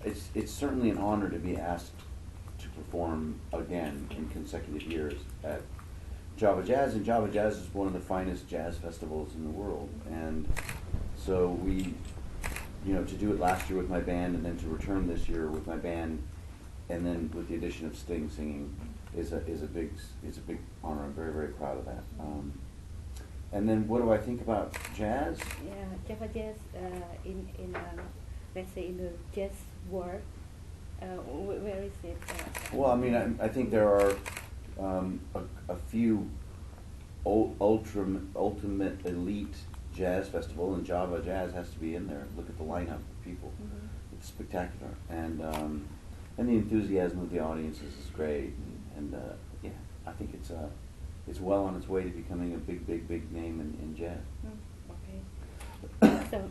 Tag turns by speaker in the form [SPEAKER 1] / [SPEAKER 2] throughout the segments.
[SPEAKER 1] it's certainly an honor to be asked to perform again in consecutive years at Java Jazz, and Java Jazz is one of the finest jazz festivals in the world. And so to do it last year with my band, and then to return this year with my band, and then with the addition of Sting singing, is a big honor. I'm very, very proud of that. And then what do I think about jazz?
[SPEAKER 2] Yeah, Java Jazz in let's say in the jazz world. Where is it?
[SPEAKER 1] Well, I mean, I think there are a few ultimate elite jazz festival, and Java Jazz has to be in there. Look at the lineup of people; it's spectacular, and the enthusiasm of the audiences is great, and yeah, I think it's well on its way to becoming a big name in jazz.
[SPEAKER 2] Okay. So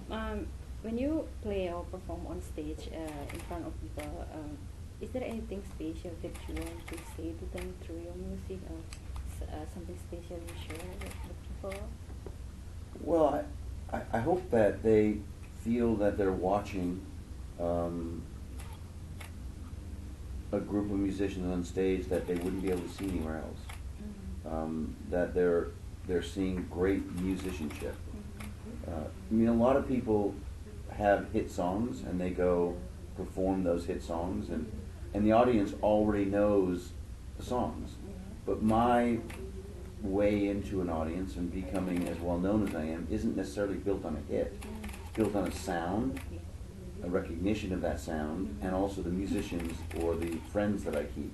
[SPEAKER 2] when you play or perform on stage in front of people, is there anything special that you want to say to them through your music, or something special you share with people?
[SPEAKER 1] Well, I hope that they feel that they're watching a group of musicians on stage that they wouldn't be able to see anywhere else. That they're seeing great musicianship. I mean, a lot of people have hit songs and they go perform those hit songs, and the audience already knows the songs. But my way into an audience and becoming as well known as I am isn't necessarily built on a hit. It's built on a sound, a recognition of that sound, and also the musicians or the friends that I keep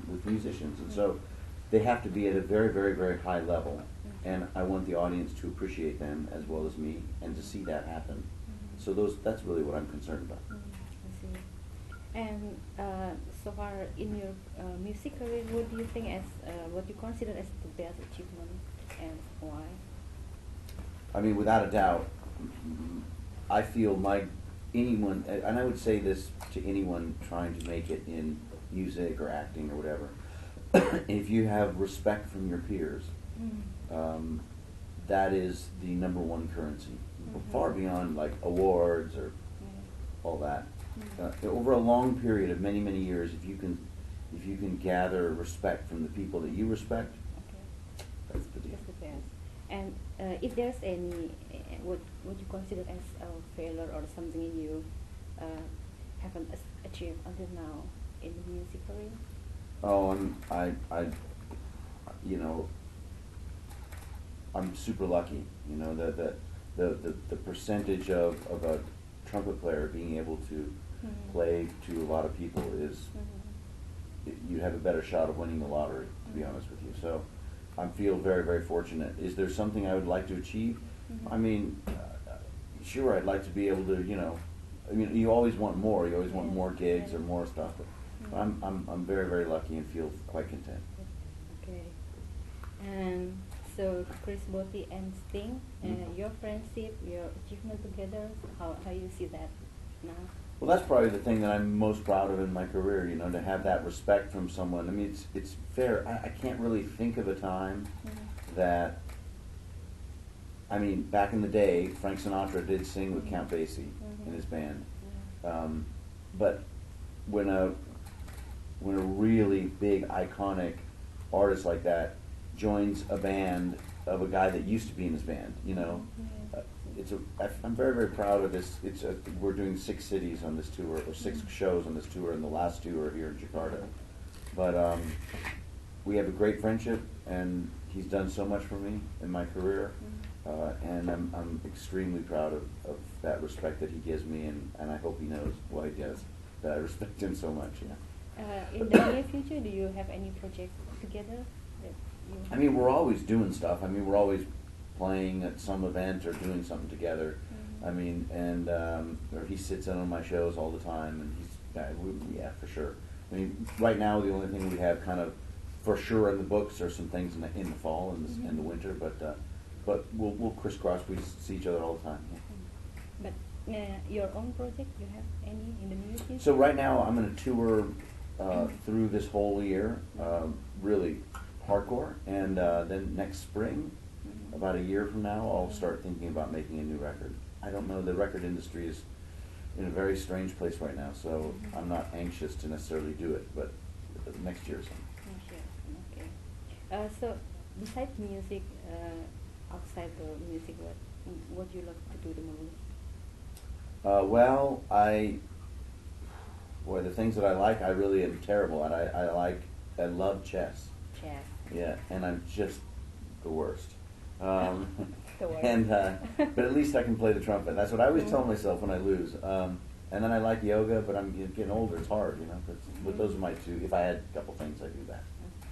[SPEAKER 1] with musicians. And so they have to be at a very, very, very high level, and I want the audience to appreciate them as well as me, and to see that happen. So that's really what I'm concerned about.
[SPEAKER 2] I see. And so far in your music career, what do you think as what you consider as the best achievement, and why?
[SPEAKER 1] I mean, without a doubt, I feel anyone, and I would say this to anyone trying to make it in music or acting or whatever, if you have respect from your peers, that is the number one currency, far beyond like awards or all that. Over a long period of many, many years, if you can gather respect from the people that you respect, that's the deal.
[SPEAKER 2] That's the best. And if there's any what you consider as a failure or something you haven't achieved until now in the music career?
[SPEAKER 1] Oh, I'm super lucky. The percentage of a trumpet player being able to play to a lot of people is, you have a better shot of winning the lottery, to be honest with you. So I feel very, very fortunate. Is there something I would like to achieve? I mean, sure, I'd like to be able to, you always want more. You always want more gigs or more stuff. But I'm very, very lucky and feel quite content.
[SPEAKER 2] Okay. And so Chris, Botti, and Sting, your friendship, your achievement together, how you see that now?
[SPEAKER 1] Well, that's probably the thing that I'm most proud of in my career, to have that respect from someone. I mean, it's fair. I can't really think of a time that, I mean, back in the day, Frank Sinatra did sing with Count Basie in his band. But when a really big, iconic artist like that joins a band of a guy that used to be in his band, I'm very, very proud of this. We're doing 6 cities on this tour, or 6 shows on this tour, and the last 2 are here in Jakarta. But we have a great friendship, and he's done so much for me in my career, and I'm extremely proud of that respect that he gives me, and I hope he knows why he does, that I respect him so much.
[SPEAKER 2] In the near future, do you have any projects together?
[SPEAKER 1] I mean, we're always doing stuff. I mean, we're always playing at some event or doing something together. I mean, and or he sits in on my shows all the time, and yeah, for sure. I mean, right now the only thing we have kind of for sure in the books are some things in the fall and the winter, but we'll crisscross. We see each other all the time. Yeah.
[SPEAKER 2] But your own project, you have any in the near future?
[SPEAKER 1] So right now I'm going to tour through this whole year, really hardcore, and then next spring, about a year from now, I'll start thinking about making a new record. I don't know, the record industry is in a very strange place right now, so I'm not anxious to necessarily do it, but next year or something.
[SPEAKER 2] Next year, okay. So besides music, outside the music, what you love to do the most?
[SPEAKER 1] Well, the things that I like, I really am terrible at. I love chess.
[SPEAKER 2] Chess.
[SPEAKER 1] Yeah, and I'm just the worst.
[SPEAKER 2] The worst.
[SPEAKER 1] And but at least I can play the trumpet. That's what I always tell myself when I lose. And then I like yoga, but I'm getting older. It's hard, you know. But those are my two. If I had a couple things, I'd do that.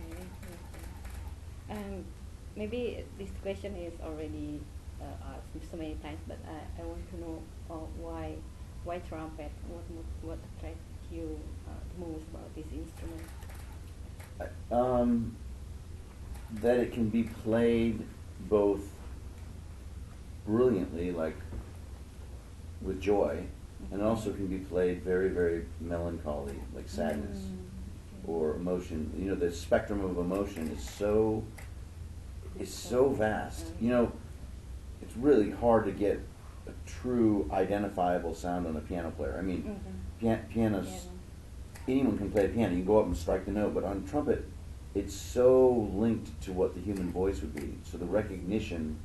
[SPEAKER 2] Okay. Okay. Maybe this question is already asked so many times, but I want to know why trumpet? What attracts you the most about this instrument?
[SPEAKER 1] That it can be played both brilliantly, like with joy, and also can be played very, very melancholy, like sadness or emotion. You know, the spectrum of emotion is so vast. You know, it's really hard to get a true identifiable sound on a piano player. I mean, pianos, anyone can play a piano. You can go up and strike the note, but on trumpet, it's so linked to what the human voice would be. So the recognition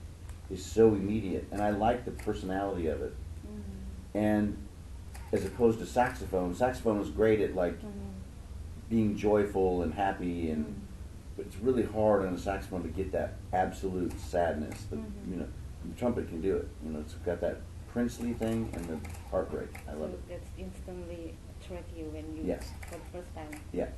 [SPEAKER 1] is so immediate, and I like the personality of it. And as opposed to saxophone is great at like being joyful and happy, and but it's really hard on a saxophone to get that absolute sadness. That you know, the trumpet can do it. You know, it's got that princely thing and the heartbreak. I love it.
[SPEAKER 2] That's instantly attract you when you
[SPEAKER 1] Yes.
[SPEAKER 2] for the first time.
[SPEAKER 1] Yeah.